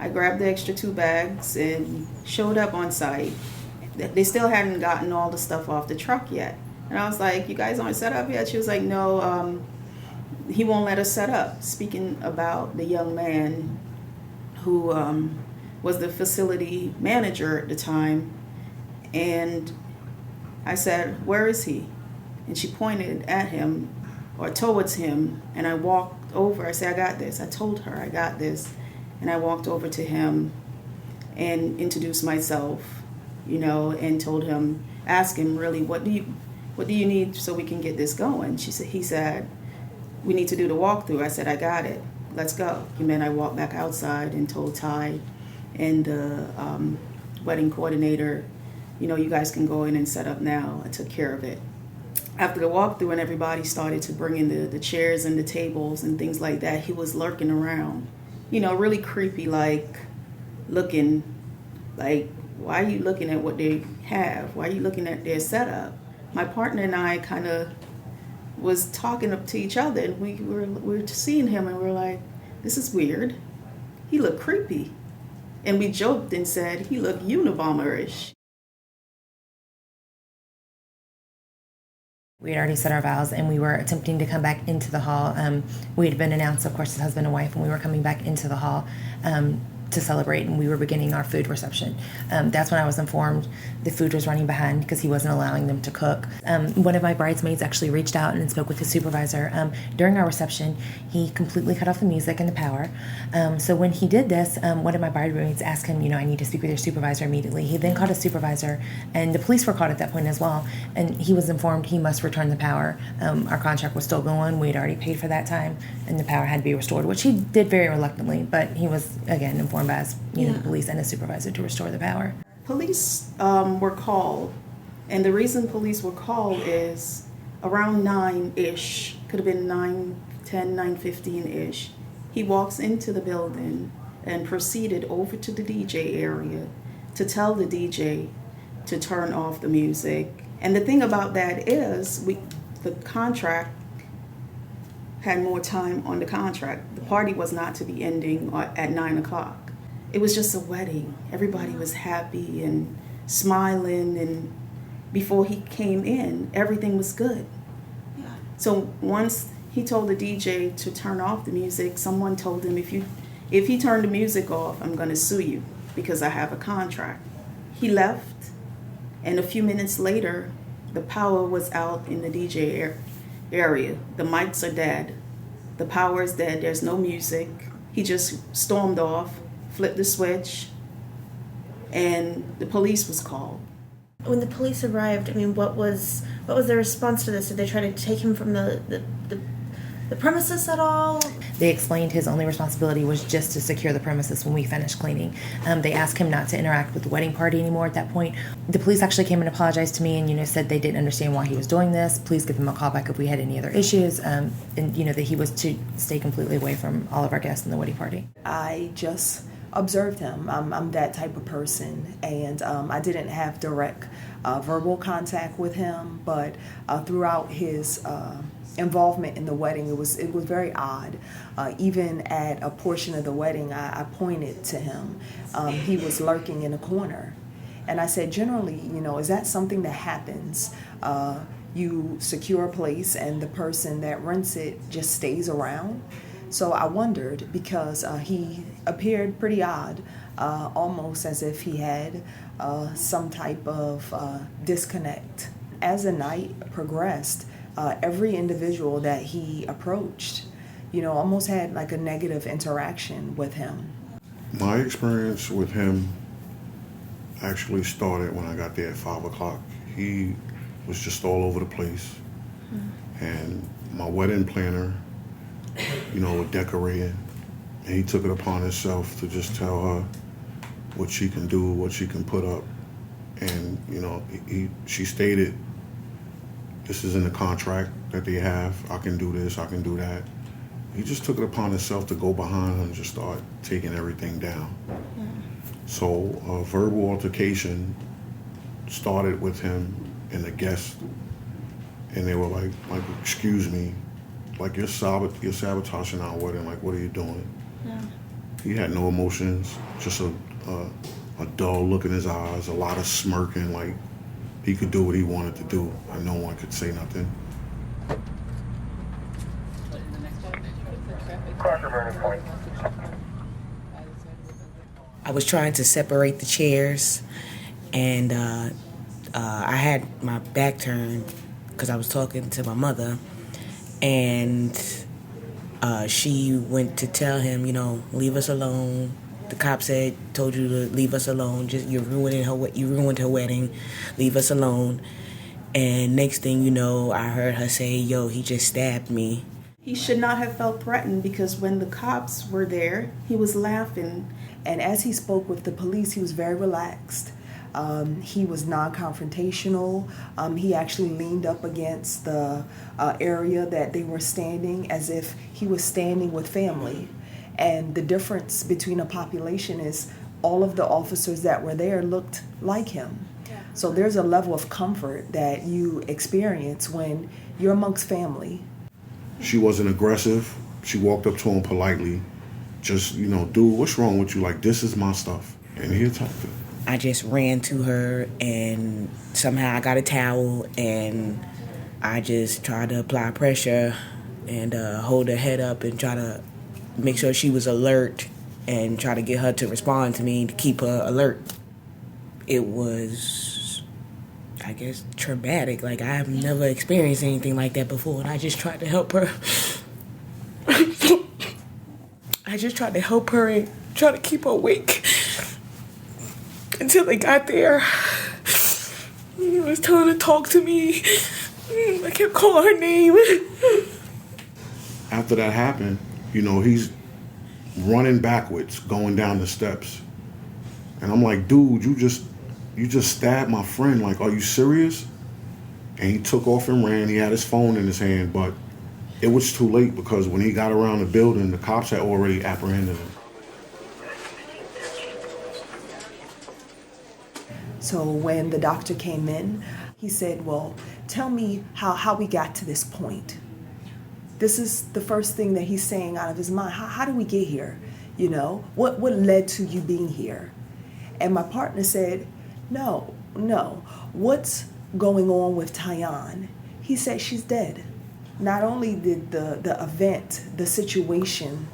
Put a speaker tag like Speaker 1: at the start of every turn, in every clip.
Speaker 1: I grabbed the extra 2 bags and showed up on site. They still hadn't gotten all the stuff off the truck yet. And I was like, you guys aren't set up yet? She was like, no, he won't let us set up. Speaking about the young man who was the facility manager at the time. And I said, where is he? And she pointed at him or towards him. And I walked over. I said, I got this. I told her I got this. And I walked over to him and introduced myself, you know, and told him, ask him really, what do you need so we can get this going? He said, we need to do the walkthrough. I said, I got it. Let's go. And then I walked back outside and told Ty and the wedding coordinator, you know, you guys can go in and set up now. I took care of it. After the walkthrough and everybody started to bring in the chairs and the tables and things like that, he was lurking around, you know, really creepy, like looking like, why are you looking at what they have? Why are you looking at their setup? My partner and I kind of was talking up to each other, and we were seeing him, and we were like, this is weird. He looked creepy. And we joked and said, he looked Unabomber-ish.
Speaker 2: We had already said our vows, and we were attempting to come back into the hall. We had been announced, of course, as husband and wife, and we were coming back into the hall to celebrate, and we were beginning our food reception. That's when I was informed the food was running behind because he wasn't allowing them to cook. One of my bridesmaids actually reached out and spoke with the supervisor. During our reception, he completely cut off the music and the power. So when he did this, one of my bridesmaids asked him, you know, I need to speak with your supervisor immediately. He then called his supervisor, and the police were called at that point as well, and he was informed he must return the power. Our contract was still going. We had already paid for that time, and the power had to be restored, which he did very reluctantly, but he was, again, informed by his, the police and his supervisor to restore the power.
Speaker 1: Police were called, and the reason police were called is around 9-ish, could have been 9:10, 9:15-ish. He walks into the building and proceeded over to the DJ area to tell the DJ to turn off the music. And the thing about that is, the contract had more time on the contract. The party was not to be ending at 9 o'clock. It was just a wedding. Everybody was happy and smiling, and before he came in, everything was good. Yeah. So once he told the DJ to turn off the music, someone told him, if he turned the music off, I'm gonna sue you because I have a contract. He left, and a few minutes later, the power was out in the DJ area. The mics are dead. The power is dead. There's no music. He just stormed off, flipped the switch, and the police was called.
Speaker 3: When the police arrived, I mean, what was their response to this? Did they try to take him from the premises at all?
Speaker 2: They explained his only responsibility was just to secure the premises when we finished cleaning. They asked him not to interact with the wedding party anymore at that point. The police actually came and apologized to me and, you know, said they didn't understand why he was doing this. Please give him a call back if we had any other issues. And, you know, that he was to stay completely away from all of our guests in the wedding party.
Speaker 4: I just observed him. I'm that type of person, and I didn't have direct verbal contact with him, but throughout his involvement in the wedding, it was very odd. Even at a portion of the wedding, I pointed to him. He was lurking in a corner, and I said, generally, you know, is that something that happens? You secure a place and the person that rents it just stays around? So I wondered, because he appeared pretty odd, almost as if he had some type of disconnect. As the night progressed, every individual that he approached, you know, almost had like a negative interaction with him.
Speaker 5: My experience with him actually started when I got there at 5 o'clock. He was just all over the place. And my wedding planner, you know, decorating, and he took it upon himself to just tell her what she can do, what she can put up. And, you know, she stated, this is in the contract that they have. I can do this, I can do that. He just took it upon himself to go behind her and just start taking everything down. So a verbal altercation started with him and the guests, and they were like, excuse me, like, you're sabotaging our wedding, like, what are you doing? He had no emotions, just a dull look in his eyes, a lot of smirking, like he could do what he wanted to do, and no one could say nothing.
Speaker 6: I was trying to separate the chairs, and I had my back turned because I was talking to my mother, and she went to tell him, leave us alone. The cop said, told you to leave us alone. You ruined her wedding. Leave us alone. And next thing you know, I heard her say, yo, he just stabbed me.
Speaker 1: He should not have felt threatened because when the cops were there, he was laughing.
Speaker 4: And as he spoke with the police, he was very relaxed. He was non-confrontational. He actually leaned up against the area that they were standing as if he was standing with family. And the difference between a population is all of the officers that were there looked like him. So there's a level of comfort that you experience when you're amongst family.
Speaker 5: She wasn't aggressive. She walked up to him politely. Just, dude, what's wrong with you? Like, this is my stuff. And he attacked her.
Speaker 6: I just ran to her, and somehow I got a towel, and I just tried to apply pressure and hold her head up and try to make sure she was alert and try to get her to respond to me to keep her alert. It was, I guess, traumatic. Like, I've never experienced anything like that before, and I just tried to help her. I just tried to help her and try to keep her awake until they got there. He was telling her to talk to me. I kept calling her name.
Speaker 5: After that happened, he's running backwards, going down the steps. And I'm like, dude, you just stabbed my friend. Like, are you serious? And he took off and ran. He had his phone in his hand, but it was too late because when he got around the building, the cops had already apprehended him.
Speaker 4: So when the doctor came in, he said, well, tell me how we got to this point. This is the first thing that he's saying out of his mind. How did we get here? What led to you being here? And my partner said, no. What's going on with Tyonne? He said, she's dead. Not only did the event, the situation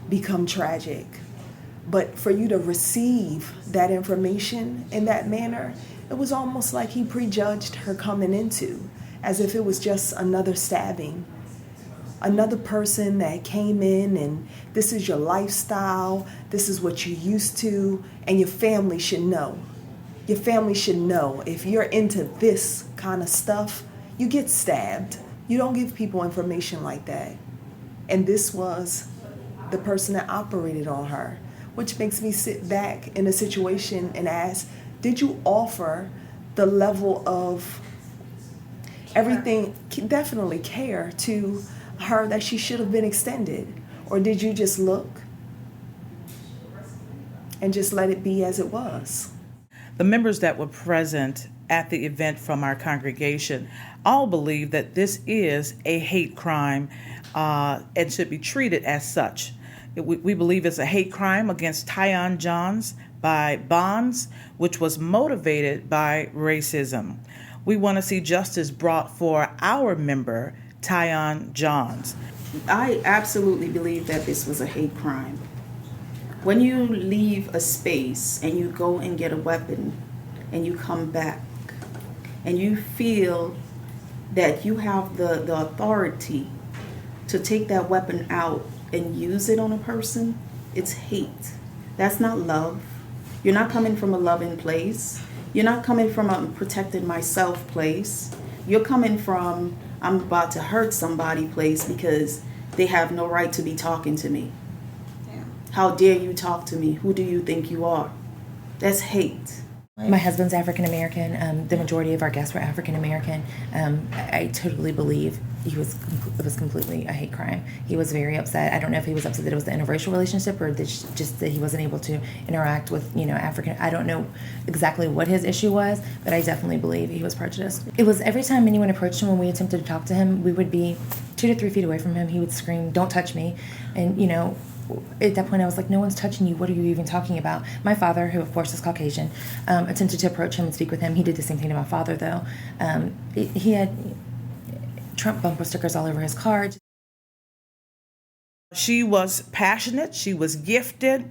Speaker 4: become tragic, but for you to receive that information in that manner, it was almost like he prejudged her coming into, as if it was just another stabbing. Another person that came in and this is your lifestyle, this is what you're used to, and your family should know. Your family should know if you're into this kind of stuff, you get stabbed. You don't give people information like that. And this was the person that operated on her, which makes me sit back in a situation and ask, did you offer the level of everything, definitely care to her that she should have been extended? Or did you just look and just let it be as it was?
Speaker 7: The members that were present at the event from our congregation all believe that this is a hate crime and should be treated as such. We believe it's a hate crime against Tyonne Johns by Bonds, which was motivated by racism. We want to see justice brought for our member, Tyonne Johns.
Speaker 1: I absolutely believe that this was a hate crime. When you leave a space and you go and get a weapon and you come back and you feel that you have the authority to take that weapon out and use it on a person, it's hate. That's not love. You're not coming from a loving place. You're not coming from a protecting myself place. You're coming from I'm about to hurt somebody place because they have no right to be talking to me. Yeah. How dare you talk to me? Who do you think you are? That's hate.
Speaker 2: My husband's African American. The majority of our guests were African American. I totally believe it was completely a hate crime. He was very upset. I don't know if he was upset that it was the interracial relationship or just that he wasn't able to interact with African. I don't know exactly what his issue was, but I definitely believe he was prejudiced. It was every time anyone approached him when we attempted to talk to him, we would be 2 to 3 feet away from him. He would scream, "Don't touch me!" And at that point I was like, no one's touching you. What are you even talking about? My father, who of course is Caucasian, attempted to approach him and speak with him. He did the same thing to my father, though. He had Trump bumper stickers all over his car.
Speaker 7: She was passionate. She was gifted.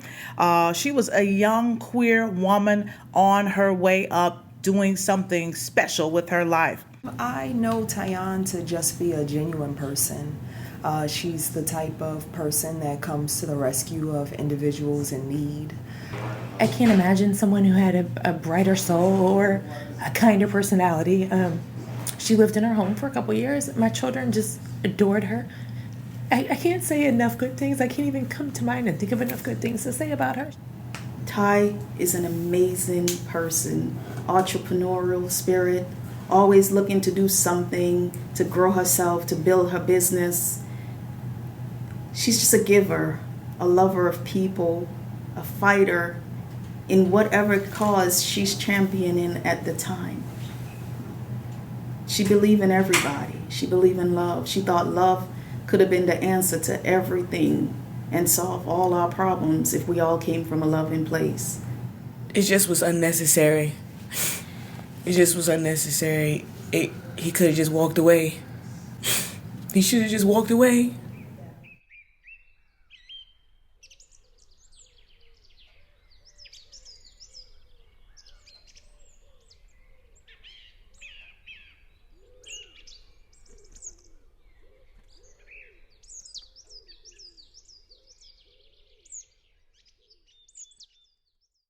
Speaker 7: She was a young queer woman on her way up, doing something special with her life.
Speaker 4: I know Tyonne to just be a genuine person. She's the type of person that comes to the rescue of individuals in need.
Speaker 2: I can't imagine someone who had a brighter soul or a kinder personality. She lived in her home for a couple years. My children just adored her. I can't say enough good things. I can't even come to mind and think of enough good things to say about her.
Speaker 1: Ty is an amazing person, entrepreneurial spirit, always looking to do something, to grow herself, to build her business. She's just a giver, a lover of people, a fighter in whatever cause she's championing at the time. She believed in everybody. She believed in love. She thought love could have been the answer to everything and solve all our problems if we all came from a loving place.
Speaker 6: It just was unnecessary. It just was unnecessary. He could have just walked away. He should have just walked away.